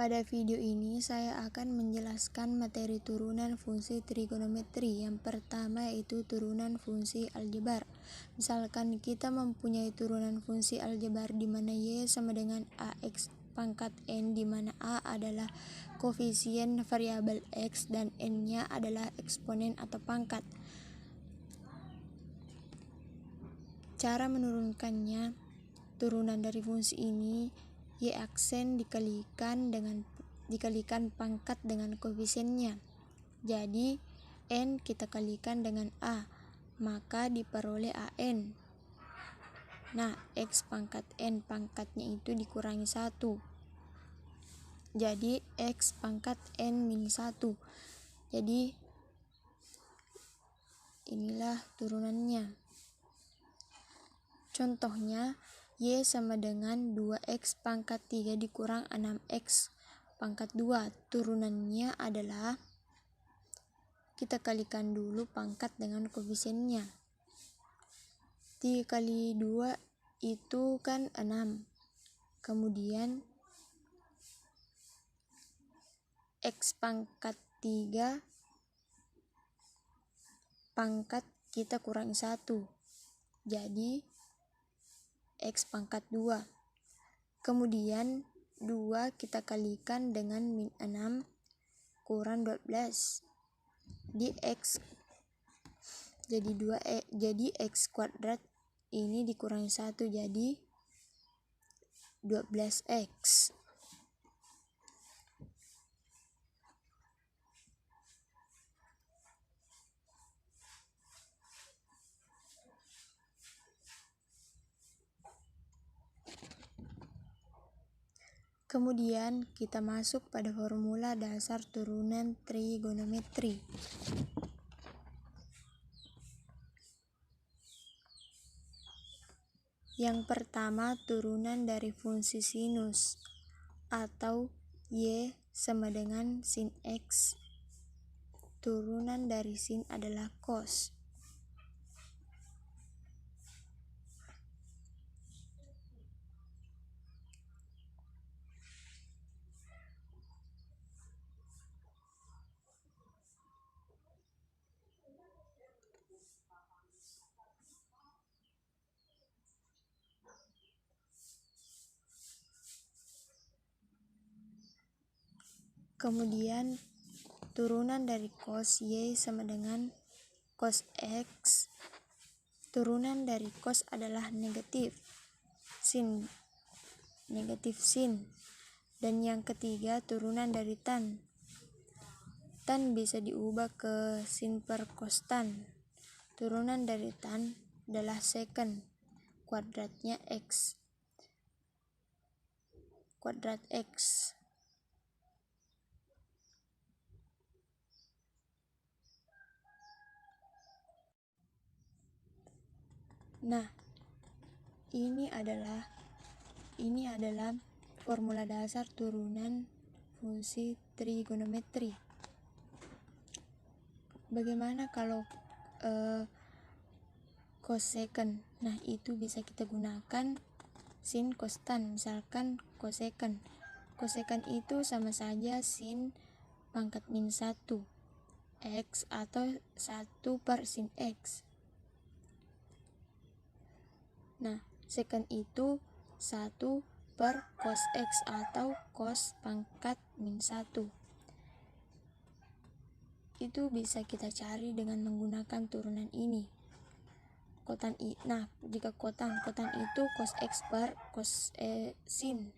Pada video ini saya akan menjelaskan materi turunan fungsi trigonometri. Yang pertama yaitu turunan fungsi aljabar. Misalkan kita mempunyai turunan fungsi aljabar di mana y sama dengan ax pangkat n, di mana a adalah koefisien variabel x dan n-nya adalah eksponen atau pangkat. Cara menurunkannya, turunan dari fungsi ini y aksen dikalikan pangkat dengan koefisiennya. Jadi n kita kalikan dengan a, maka diperoleh an. Nah, x pangkat n pangkatnya itu dikurangi 1. Jadi x pangkat n min 1. Jadi inilah turunannya. Contohnya, y sama dengan 2x pangkat 3 dikurang 6x pangkat 2. Turunannya adalah kita kalikan dulu pangkat dengan koefisiennya. 3 kali 2 itu kan 6. Kemudian x pangkat 3 pangkat kita kurangi 1. Jadi x pangkat 2. Kemudian 2 kita kalikan dengan min 6 kurang 12. Di x jadi x kuadrat ini dikurangi 1 jadi 12x. Kemudian kita masuk pada formula dasar turunan trigonometri. Yang pertama, turunan dari fungsi sinus atau y sama dengan sin x. Turunan dari sin adalah cos. Kemudian turunan dari cos y sama dengan cos x. Turunan dari cos adalah negatif sin. Dan yang ketiga, turunan dari tan. Tan bisa diubah ke sin per cos tan. Turunan dari tan adalah secant kuadratnya x. Kuadrat x. Nah, ini adalah formula dasar turunan fungsi trigonometri. Bagaimana kalau cosecant? Nah, itu bisa kita gunakan sin cos tan. Misalkan cosecant. Cosecant itu sama saja sin pangkat min 1 x atau 1 per sin x. Nah, secant itu 1 per cos x atau cos pangkat min 1. Itu bisa kita cari dengan menggunakan turunan ini. Nah, jika kotan itu cos x per cos sin.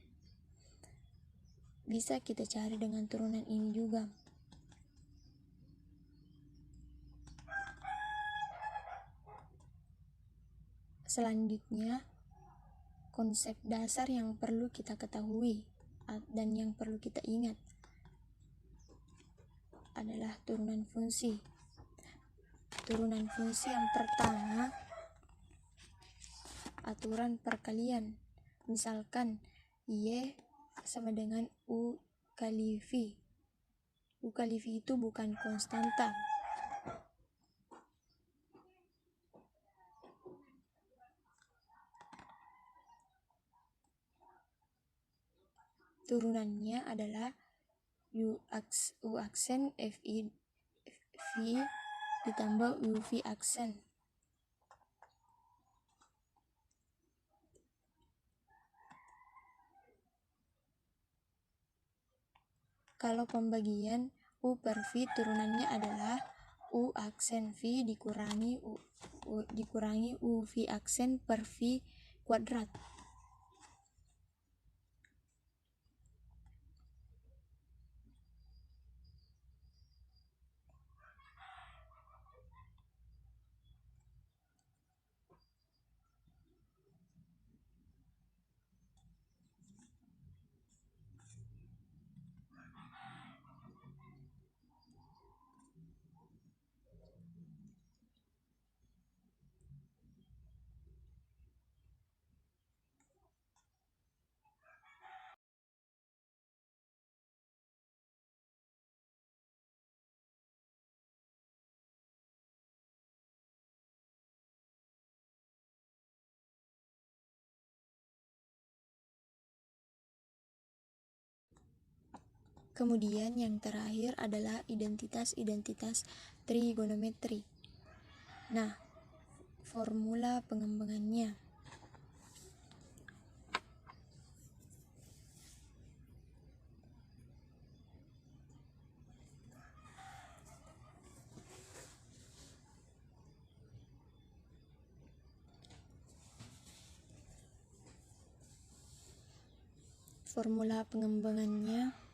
Bisa kita cari dengan turunan ini juga. Selanjutnya, konsep dasar yang perlu kita ketahui dan yang perlu kita ingat adalah turunan fungsi. Turunan fungsi yang pertama, aturan perkalian. Misalkan y sama dengan u kali v. U kali v itu bukan konstanta. turunannya adalah U aksen FI V ditambah UV aksen. Kalau pembagian U per V turunannya adalah U aksen V dikurangi UV aksen per V kuadrat. Kemudian yang terakhir adalah identitas-identitas trigonometri. Nah, formula pengembangannya. Formula pengembangannya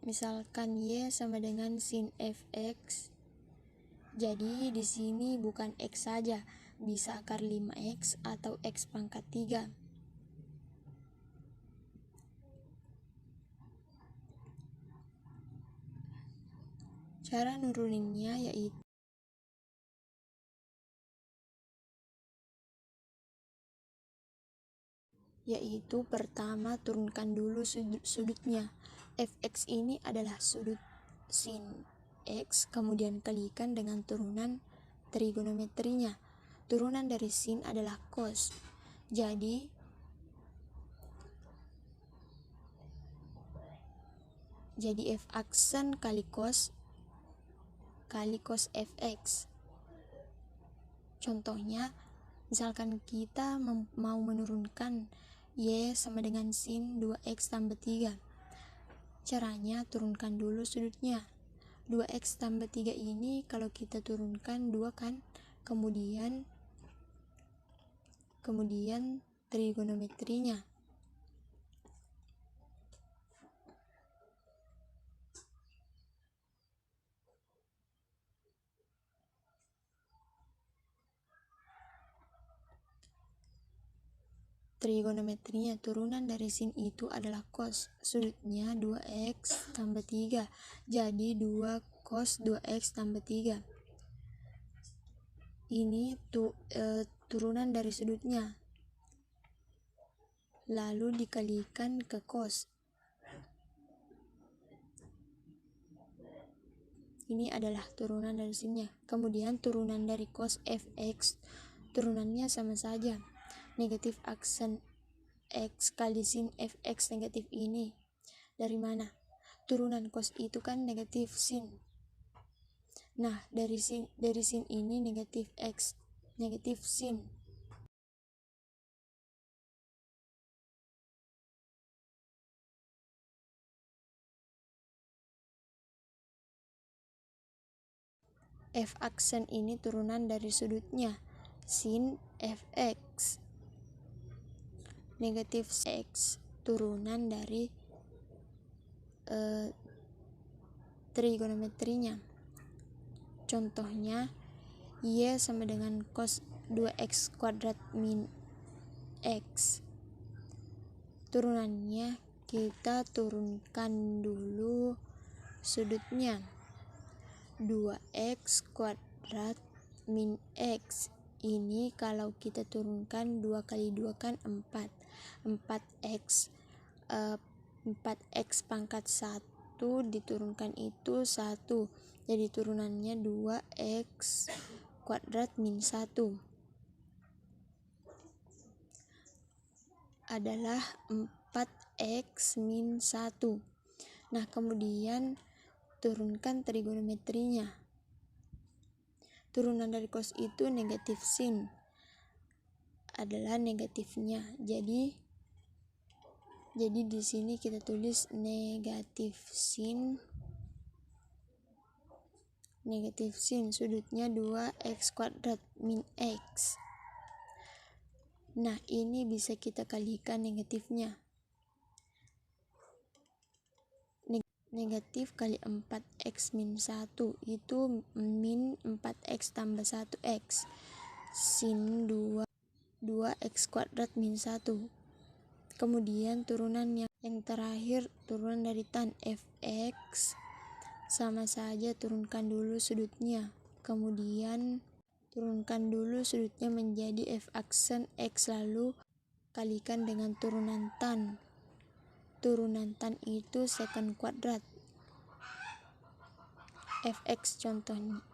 misalkan Y sama dengan sin fx. Jadi di sini bukan X saja, bisa akar 5X atau X pangkat 3. Cara nuruninnya yaitu pertama turunkan dulu sudutnya. Fx ini adalah sudut sin X, kemudian kalikan dengan turunan trigonometrinya. Turunan dari sin adalah cos. Jadi F aksen kali cos fx. Contohnya, misalkan kita mau menurunkan Y sama dengan sin 2X tambah 3. Caranya turunkan dulu sudutnya. 2X tambah 3 ini kalau kita turunkan 2 kan, kemudian trigonometrinya. Trigonometrinya turunan dari sin itu adalah cos. Sudutnya 2X tambah 3. Jadi 2 cos 2X tambah 3. Ini turunan dari sudutnya. Lalu dikalikan ke cos. Ini adalah turunan dari sinnya. Kemudian turunan dari cos fx. Turunannya sama saja. Negatif aksen X kali sin fx negatif ini. Dari mana? Turunan cos itu kan negatif sin. Nah, dari sin ini negatif X, negatif sin. F aksen ini turunan dari sudutnya, sin fx. Negatif X turunan dari trigonometrinya. Contohnya, Y sama dengan cos 2X kuadrat min X. Turunannya kita turunkan dulu sudutnya. 2X kuadrat min X. Ini kalau kita turunkan 2 kali 2 kan 4. 4X 4X pangkat 1 diturunkan itu 1. Jadi turunannya 2x kuadrat min 1 adalah 4x min 1. Nah, kemudian turunkan trigonometrinya. Turunan dari cos itu negatif sin adalah negatifnya. Jadi di sini kita tulis negatif sin sudutnya 2x kuadrat min x. Nah, ini bisa kita kalikan negatifnya. Negatif kali 4x min 1 itu min 4x tambah 1x sin 2x kuadrat min 1. Kemudian turunan yang terakhir, turunan dari tan fx, sama saja turunkan dulu sudutnya. Kemudian turunkan dulu sudutnya menjadi f aksen x, lalu kalikan dengan turunan tan. Turunan tan itu secant kuadrat fx contohnya.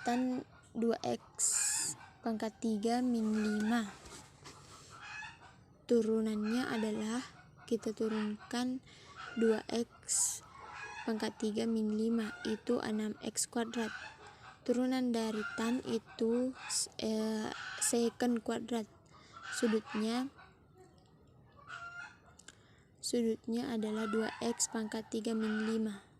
Tan 2x pangkat 3 min 5. Turunannya adalah kita turunkan 2x pangkat 3 min 5 itu 6x kuadrat. Turunan dari tan itu secant kuadrat. Sudutnya adalah 2x pangkat 3 min 5.